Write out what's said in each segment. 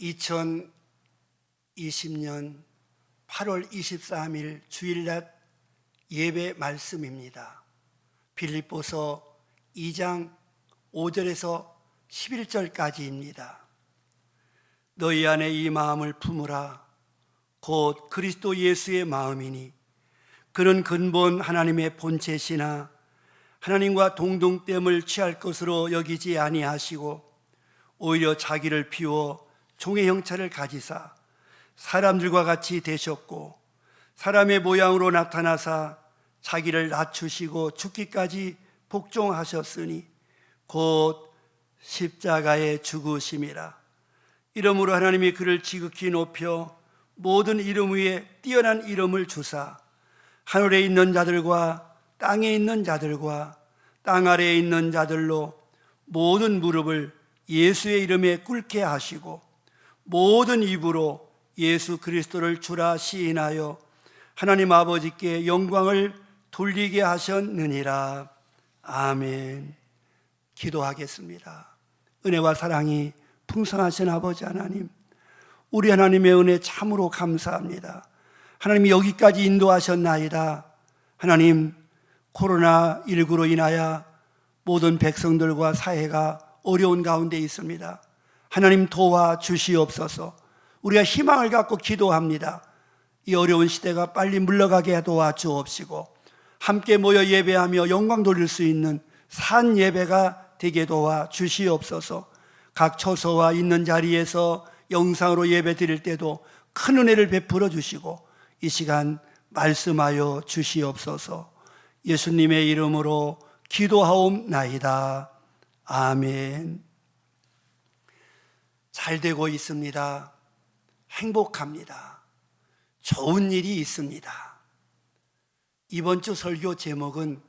2020년 8월 23일 주일날 예배 말씀입니다. 빌립보서 2장 5절에서 11절까지입니다. 너희 안에 이 마음을 품으라. 곧 그리스도 예수의 마음이니 그는 근본 하나님의 본체시나 하나님과 동등됨을 취할 것으로 여기지 아니하시고 오히려 자기를 비워 종의 형체를 가지사 사람들과 같이 되셨고 사람의 모양으로 나타나사 자기를 낮추시고 죽기까지 복종하셨으니 곧 십자가에 죽으심이라. 이러므로 하나님이 그를 지극히 높여 모든 이름 위에 뛰어난 이름을 주사 하늘에 있는 자들과 땅에 있는 자들과 땅 아래에 있는 자들로 모든 무릎을 예수의 이름에 꿇게 하시고 모든 입으로 예수 그리스도를 주라 시인하여 하나님 아버지께 영광을 돌리게 하셨느니라. 아멘. 기도하겠습니다. 은혜와 사랑이 풍성하신 아버지 하나님, 우리 하나님의 은혜 참으로 감사합니다. 하나님이 여기까지 인도하셨나이다. 하나님, 코로나19로 인하여 모든 백성들과 사회가 어려운 가운데 있습니다. 하나님 도와주시옵소서. 우리가 희망을 갖고 기도합니다. 이 어려운 시대가 빨리 물러가게 도와주옵시고 함께 모여 예배하며 영광 돌릴 수 있는 산 예배가 되게 도와주시옵소서. 각 처소와 있는 자리에서 영상으로 예배 드릴 때도 큰 은혜를 베풀어 주시고 이 시간 말씀하여 주시옵소서. 예수님의 이름으로 기도하옵나이다. 아멘. 잘 되고 있습니다. 행복합니다. 좋은 일이 있습니다. 이번 주 설교 제목은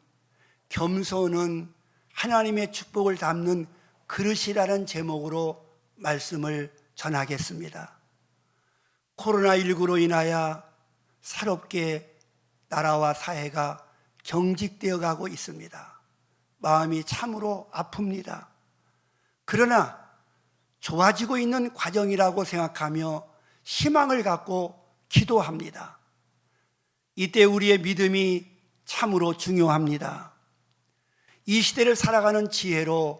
겸손은 하나님의 축복을 담는 그릇이라는 제목으로 말씀을 전하겠습니다. 코로나19로 인하여 새롭게 나라와 사회가 경직되어 가고 있습니다. 마음이 참으로 아픕니다. 그러나 좋아지고 있는 과정이라고 생각하며 희망을 갖고 기도합니다. 이때 우리의 믿음이 참으로 중요합니다. 이 시대를 살아가는 지혜로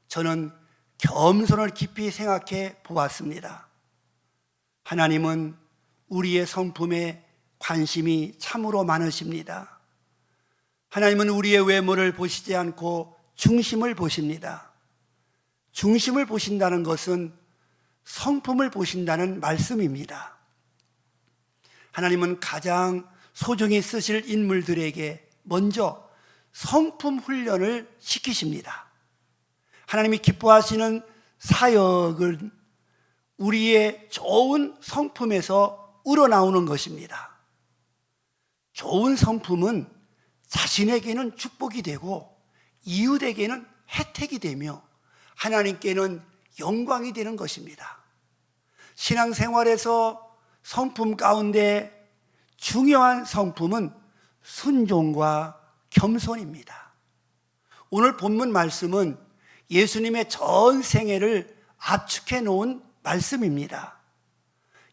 저는 겸손을 깊이 생각해 보았습니다. 하나님은 우리의 성품에 관심이 참으로 많으십니다. 하나님은 우리의 외모를 보시지 않고 중심을 보십니다. 중심을 보신다는 것은 성품을 보신다는 말씀입니다. 하나님은 가장 소중히 쓰실 인물들에게 먼저 성품 훈련을 시키십니다. 하나님이 기뻐하시는 사역은 우리의 좋은 성품에서 우러나오는 것입니다. 좋은 성품은 자신에게는 축복이 되고 이웃에게는 혜택이 되며 하나님께는 영광이 되는 것입니다. 신앙생활에서 성품 가운데 중요한 성품은 순종과 겸손입니다. 오늘 본문 말씀은 예수님의 전 생애를 압축해 놓은 말씀입니다.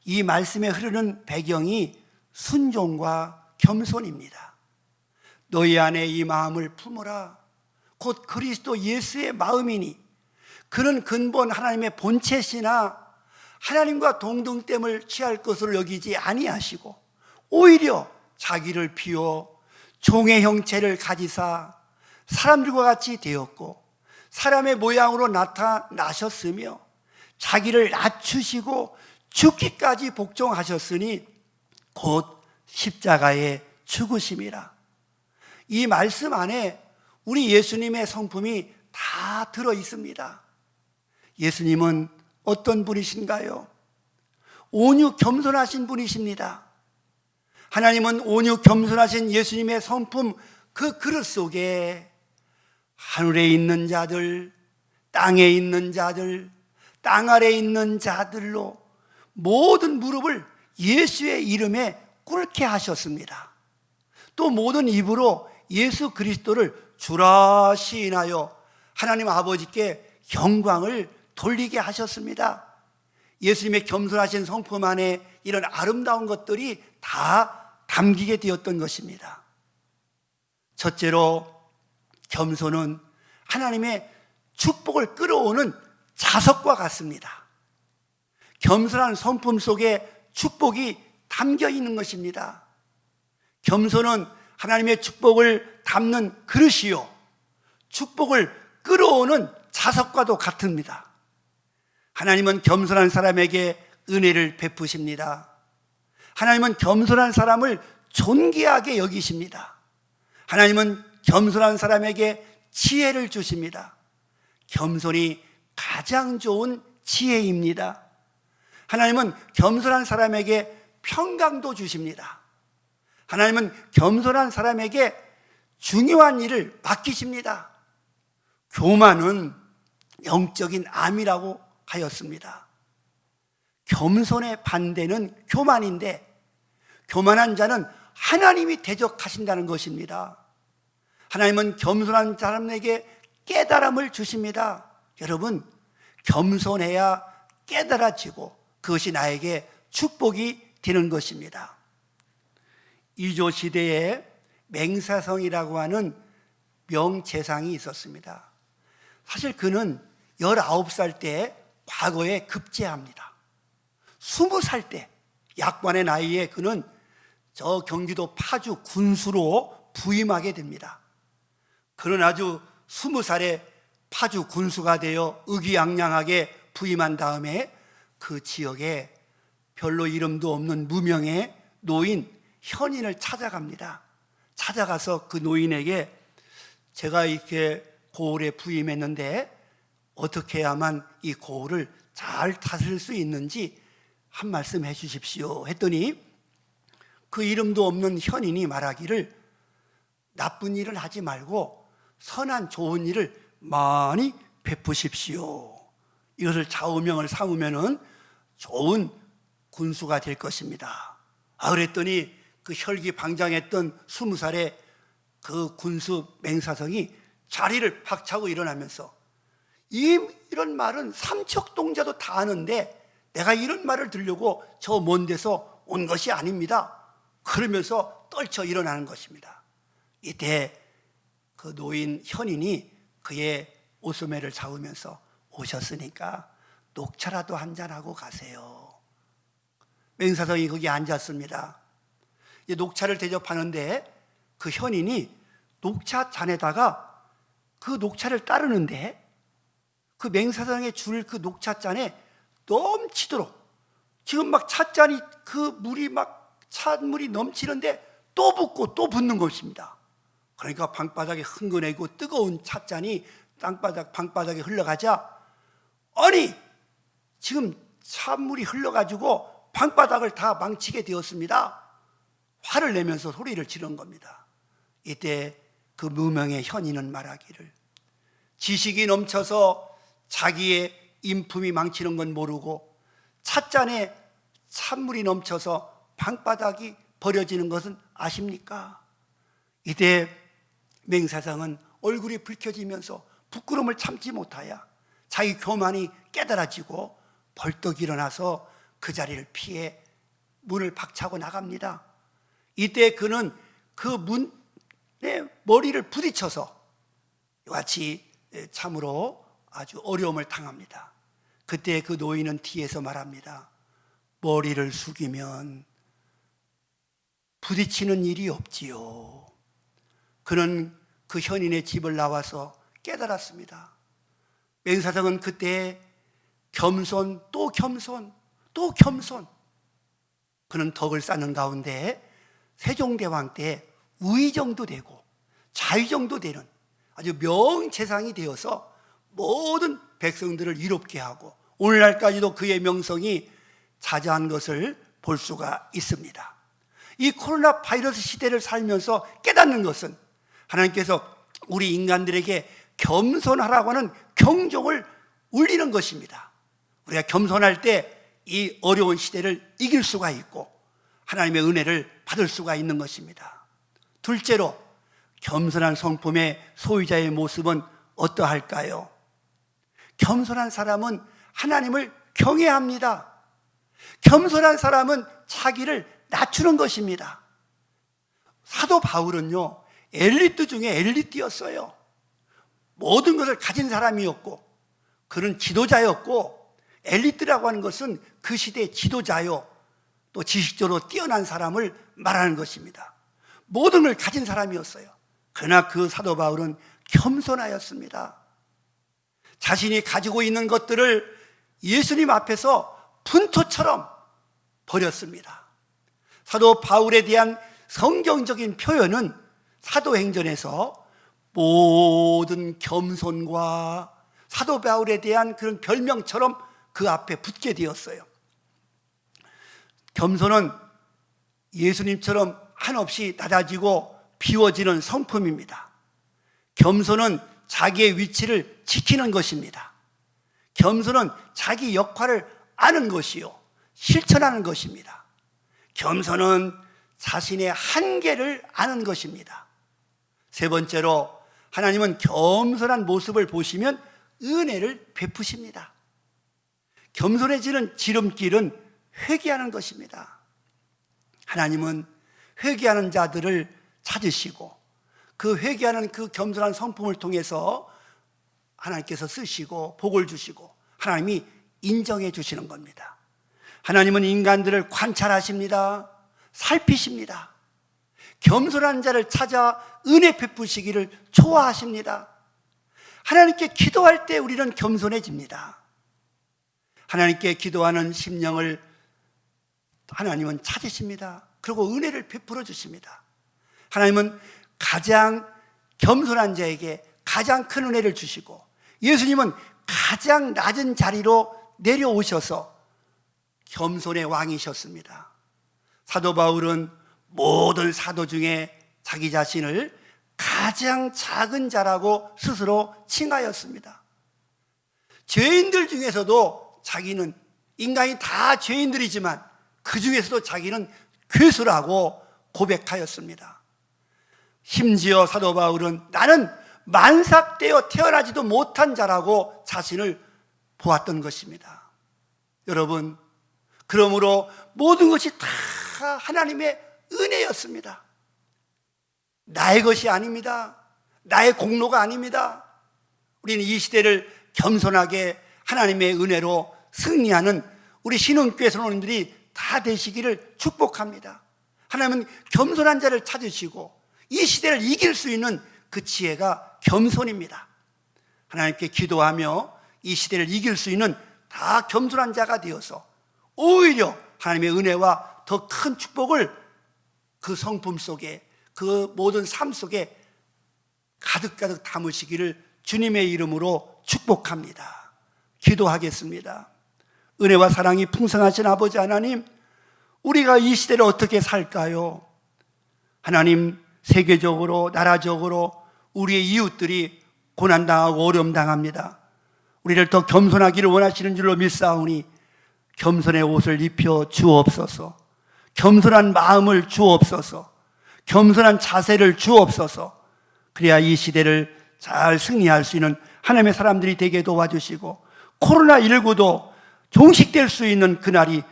이 말씀에 흐르는 배경이 순종과 겸손입니다. 너희 안에 이 마음을 품으라. 곧 그리스도 예수의 마음이니 그는 근본 하나님의 본체시나 하나님과 동등됨을 취할 것으로 여기지 아니하시고 오히려 자기를 비워 종의 형체를 가지사 사람들과 같이 되었고 사람의 모양으로 나타나셨으며 자기를 낮추시고 죽기까지 복종하셨으니 곧 십자가에 죽으심이라. 이 말씀 안에 우리 예수님의 성품이 다 들어 있습니다. 예수님은 어떤 분이신가요? 온유 겸손하신 분이십니다. 하나님은 온유 겸손하신 예수님의 성품 그 그릇 속에 하늘에 있는 자들, 땅에 있는 자들, 땅 아래에 있는 자들로 모든 무릎을 예수의 이름에 꿇게 하셨습니다. 또 모든 입으로 예수 그리스도를 주라 시인하여 하나님 아버지께 영광을 돌리게 하셨습니다. 예수님의 겸손하신 성품 안에 이런 아름다운 것들이 다 담기게 되었던 것입니다. 첫째로 겸손은 하나님의 축복을 끌어오는 자석과 같습니다. 겸손한 성품 속에 축복이 담겨 있는 것입니다. 겸손은 하나님의 축복을 담는 그릇이요, 축복을 끌어오는 자석과도 같습니다. 하나님은 겸손한 사람에게 은혜를 베푸십니다. 하나님은 겸손한 사람을 존귀하게 여기십니다. 하나님은 겸손한 사람에게 지혜를 주십니다. 겸손이 가장 좋은 지혜입니다. 하나님은 겸손한 사람에게 평강도 주십니다. 하나님은 겸손한 사람에게 중요한 일을 맡기십니다. 교만은 영적인 암이라고 하였습니다. 겸손의 반대는 교만인데, 교만한 자는 하나님이 대적하신다는 것입니다. 하나님은 겸손한 사람에게 깨달음을 주십니다. 여러분, 겸손해야 깨달아지고 그것이 나에게 축복이 되는 것입니다. 이조 시대에 맹사성이라고 하는 명재상이 있었습니다. 사실 그는 19살 때 과거에 급제합니다. 20살 때 약관의 나이에 그는 저 경기도 파주 군수로 부임하게 됩니다. 그는 아주 20살에 파주 군수가 되어 의기양양하게 부임한 다음에 그 지역에 별로 이름도 없는 무명의 노인 현인을 찾아갑니다. 찾아가서 그 노인에게 제가 이렇게 고을에 부임했는데 어떻게 해야만 이 고을을 잘 다스릴 수 있는지 한 말씀 해 주십시오 했더니, 그 이름도 없는 현인이 말하기를 나쁜 일을 하지 말고 선한 좋은 일을 많이 베푸십시오. 이것을 좌우명을 삼으면은 좋은 군수가 될 것입니다. 그랬더니 그 혈기방장했던 20살의 그 군수 맹사성이 자리를 박차고 일어나면서 이런 말은 삼척동자도 다 아는데 내가 이런 말을 들으려고 저 먼 데서 온 것이 아닙니다. 그러면서 떨쳐 일어나는 것입니다. 이때 그 노인 현인이 그의 옷소매를 잡으면서 오셨으니까 녹차라도 한잔하고 가세요. 맹사성이 거기 앉았습니다. 녹차를 대접하는데 그 현인이 녹차 잔에다가 그 녹차를 따르는데 그 맹사성의 줄 그 녹차잔에 넘치도록 지금 막 찻잔이 그 물이 막 찬물이 넘치는데 또 붓고 또 붓는 것입니다. 그러니까 방바닥에 흥건해고 뜨거운 찻잔이 방바닥에 흘러가자, 아니 지금 찬물이 흘러가지고 방바닥을 다 망치게 되었습니다. 화를 내면서 소리를 지른 겁니다. 이때 그 무명의 현인은 말하기를 지식이 넘쳐서 자기의 인품이 망치는 건 모르고 찻잔에 찬물이 넘쳐서 방바닥이 버려지는 것은 아십니까? 이때 맹사성은 얼굴이 붉혀지면서 부끄러움을 참지 못하여 자기 교만이 깨달아지고 벌떡 일어나서 그 자리를 피해 문을 박차고 나갑니다. 이때 그는 그 문에 머리를 부딪혀서 같이 참으로 아주 어려움을 당합니다. 그때 그 노인은 뒤에서 말합니다. 머리를 숙이면 부딪히는 일이 없지요. 그는 그 현인의 집을 나와서 깨달았습니다. 맹사성은 그때 겸손 또 겸손 또 겸손, 그는 덕을 쌓는 가운데 세종대왕 때 우의정도 되고 자의정도 되는 아주 명재상이 되어서 모든 백성들을 이롭게 하고 오늘날까지도 그의 명성이 자자한 것을 볼 수가 있습니다. 이 코로나 바이러스 시대를 살면서 깨닫는 것은 하나님께서 우리 인간들에게 겸손하라고 하는 경종을 울리는 것입니다. 우리가 겸손할 때 이 어려운 시대를 이길 수가 있고 하나님의 은혜를 받을 수가 있는 것입니다. 둘째로, 겸손한 성품의 소유자의 모습은 어떠할까요? 겸손한 사람은 하나님을 경외합니다. 겸손한 사람은 자기를 낮추는 것입니다. 사도 바울은요, 엘리트 중에 엘리트였어요. 모든 것을 가진 사람이었고, 그는 지도자였고, 엘리트라고 하는 것은 그 시대의 지도자요, 또 지식적으로 뛰어난 사람을 말하는 것입니다. 모든 걸 가진 사람이었어요. 그러나 그 사도 바울은 겸손하였습니다. 자신이 가지고 있는 것들을 예수님 앞에서 분토처럼 버렸습니다. 사도 바울에 대한 성경적인 표현은 사도행전에서 모든 겸손과 사도 바울에 대한 그런 별명처럼 그 앞에 붙게 되었어요. 겸손은 예수님처럼 한없이 낮아지고 비워지는 성품입니다. 겸손은 자기의 위치를 지키는 것입니다. 겸손은 자기 역할을 아는 것이요, 실천하는 것입니다. 겸손은 자신의 한계를 아는 것입니다. 세 번째로, 하나님은 겸손한 모습을 보시면 은혜를 베푸십니다. 겸손해지는 지름길은 회개하는 것입니다. 하나님은 회개하는 자들을 찾으시고 그 회개하는 그 겸손한 성품을 통해서 하나님께서 쓰시고 복을 주시고 하나님이 인정해 주시는 겁니다. 하나님은 인간들을 관찰하십니다. 살피십니다. 겸손한 자를 찾아 은혜 베푸시기를 좋아하십니다. 하나님께 기도할 때 우리는 겸손해집니다. 하나님께 기도하는 심령을 하나님은 찾으십니다. 그리고 은혜를 베풀어 주십니다. 하나님은 가장 겸손한 자에게 가장 큰 은혜를 주시고, 예수님은 가장 낮은 자리로 내려오셔서 겸손의 왕이셨습니다. 사도 바울은 모든 사도 중에 자기 자신을 가장 작은 자라고 스스로 칭하였습니다. 죄인들 중에서도 자기는, 인간이 다 죄인들이지만 그 중에서도 자기는 괴수라고 고백하였습니다. 심지어 사도 바울은 나는 만삭되어 태어나지도 못한 자라고 자신을 보았던 것입니다. 여러분, 그러므로 모든 것이 다 하나님의 은혜였습니다. 나의 것이 아닙니다. 나의 공로가 아닙니다. 우리는 이 시대를 겸손하게 하나님의 은혜로 승리하는 우리 신흥교회 선원들이 다 되시기를 축복합니다. 하나님은 겸손한 자를 찾으시고 이 시대를 이길 수 있는 그 지혜가 겸손입니다. 하나님께 기도하며 이 시대를 이길 수 있는 다 겸손한 자가 되어서 오히려 하나님의 은혜와 더 큰 축복을 그 성품 속에, 그 모든 삶 속에 가득가득 담으시기를 주님의 이름으로 축복합니다. 기도하겠습니다. 은혜와 사랑이 풍성하신 아버지 하나님, 우리가 이 시대를 어떻게 살까요? 하나님, 세계적으로, 나라적으로 우리의 이웃들이 고난당하고 어려움당합니다. 우리를 더 겸손하기를 원하시는 줄로 믿사오니 겸손의 옷을 입혀 주옵소서. 겸손한 마음을 주옵소서. 겸손한 자세를 주옵소서. 그래야 이 시대를 잘 승리할 수 있는 하나님의 사람들이 되게 도와주시고, 코로나19도 종식될 수 있는 그날이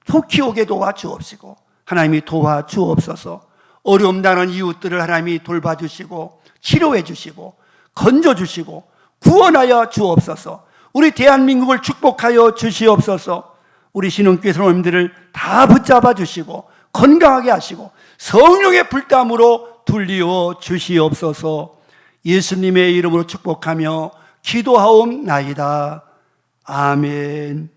속히 오게 도와주옵시고, 하나님이 도와주옵소서. 어려움 당하는 이웃들을 하나님이 돌봐주시고 치료해 주시고 건져 주시고 구원하여 주옵소서. 우리 대한민국을 축복하여 주시옵소서. 우리 신흥교회 성도님들을 다 붙잡아 주시고 건강하게 하시고 성령의 불담으로 둘리어 주시옵소서. 예수님의 이름으로 축복하며 기도하옵나이다. 아멘.